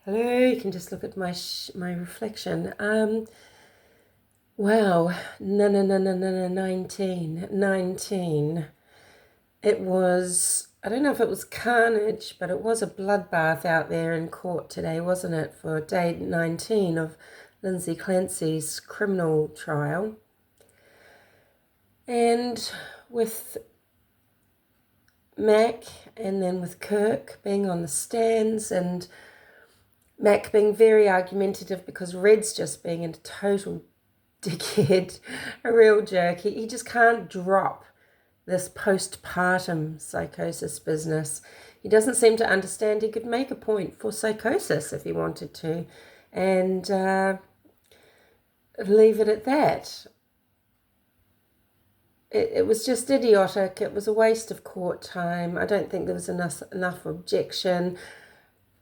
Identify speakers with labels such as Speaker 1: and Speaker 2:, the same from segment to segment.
Speaker 1: Hello, you can just look at my reflection. Wow, no, 19. It was, I don't know if it was carnage, but it was a bloodbath out there in court today, wasn't it, for day 19 of Clancy's criminal trial. And with Mac and then with Kirk being on the stands and Mac being very argumentative because Red's just being a total dickhead, a real jerk. He just can't drop this postpartum psychosis business. He doesn't seem to understand he could make a point for psychosis if he wanted to and leave it at that. It was just idiotic. It was a waste of court time. I don't think there was enough objection.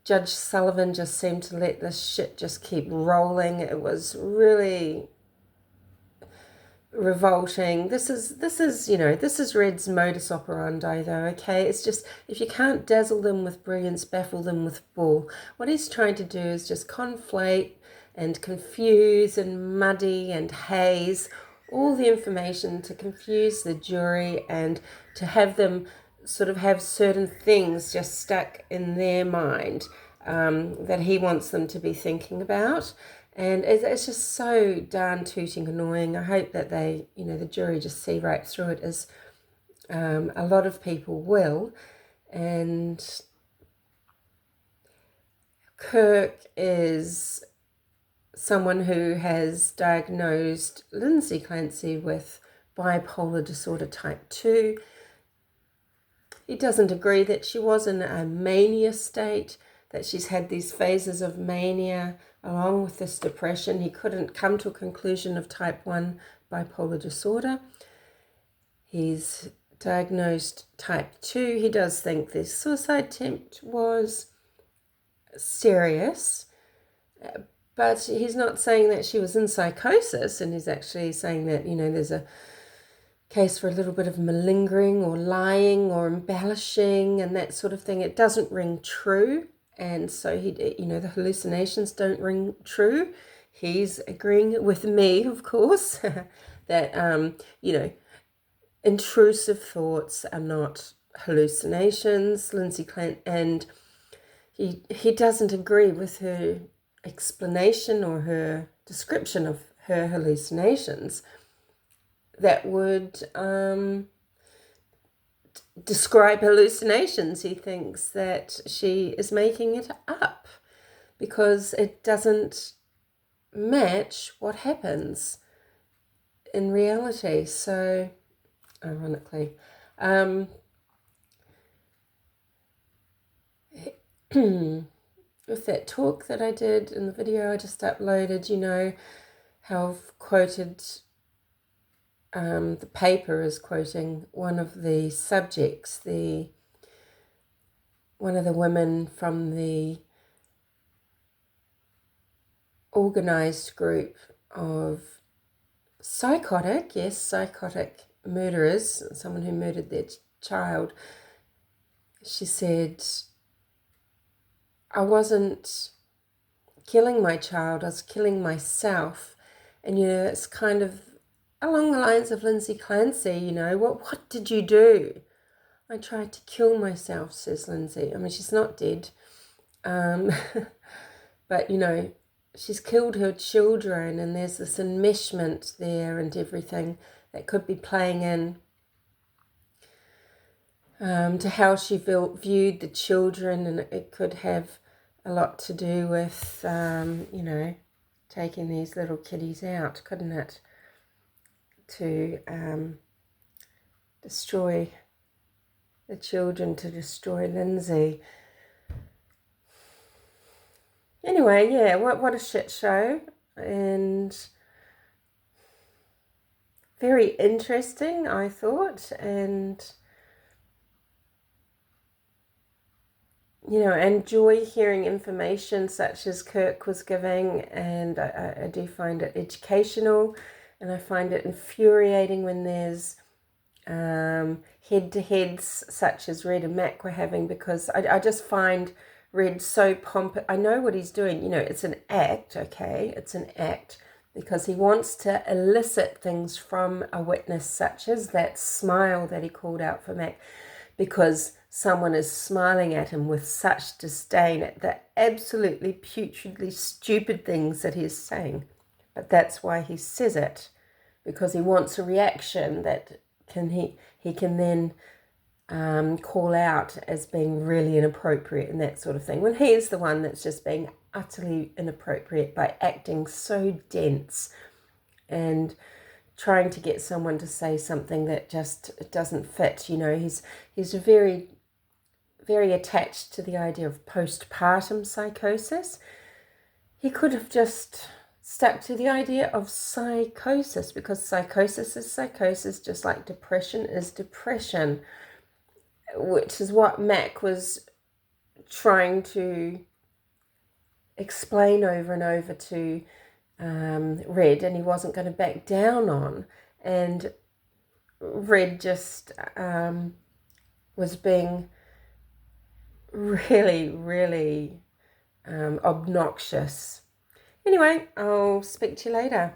Speaker 1: Judge Sullivan just seemed to let this shit just keep rolling. It was really revolting. This is Red's modus operandi though, okay? It's just, if you can't dazzle them with brilliance, baffle them with bull. What he's trying to do is just conflate and confuse and muddy and haze all the information to confuse the jury and to have them sort of have certain things just stuck in their mind that he wants them to be thinking about. And it's just so darn tooting annoying. I hope that the jury just see right through it, as a lot of people will. And Kirk is someone who has diagnosed Clancy with bipolar disorder type 2. He doesn't agree that she was in a mania state, that she's had these phases of mania along with this depression. He couldn't come to a conclusion of type 1 bipolar disorder. He's diagnosed type 2. He does think the suicide attempt was serious, but he's not saying that she was in psychosis, and he's actually saying that, there's a case for a little bit of malingering or lying or embellishing and that sort of thing. It doesn't ring true. And so the hallucinations don't ring true. He's agreeing with me, of course, that, intrusive thoughts are not hallucinations. And he doesn't agree with her explanation or her description of her hallucinations that would describe hallucinations. He thinks that she is making it up because it doesn't match what happens in reality. So, ironically, with that talk that I did in the video I just uploaded, how I've quoted, the paper is quoting one of the subjects, one of the women from the organized group of psychotic murderers, someone who murdered their child. She said, I wasn't killing my child, I was killing myself. And it's kind of along the lines of Clancy, what did you do? I tried to kill myself, says Lindsay. I mean, she's not dead. But, she's killed her children, and there's this enmeshment there and everything that could be playing in to how she viewed the children, and it could have a lot to do with, taking these little kiddies out, couldn't it? To destroy the children, to destroy Lindsay. Anyway, yeah, what a shit show, and very interesting, I thought, and enjoy hearing information such as Kirk was giving, and I do find it educational, and I find it infuriating when there's head-to-heads such as Red and Mac were having, because I just find Red so pompous. I know what he's doing. You know, it's an act, okay? It's an act because he wants to elicit things from a witness, such as that smile that he called out for Mac, because someone is smiling at him with such disdain at the absolutely putridly stupid things that he's saying. But that's why he says it, because he wants a reaction that he can then call out as being really inappropriate and that sort of thing, when he is the one that's just being utterly inappropriate by acting so dense and trying to get someone to say something that just doesn't fit. You know, he's very, very attached to the idea of postpartum psychosis. He could have just stuck to the idea of psychosis, because psychosis is psychosis, just like depression is depression, which is what Mac was trying to explain over and over to Red, and he wasn't going to back down on. And Red just was being really, really obnoxious. Anyway, I'll speak to you later.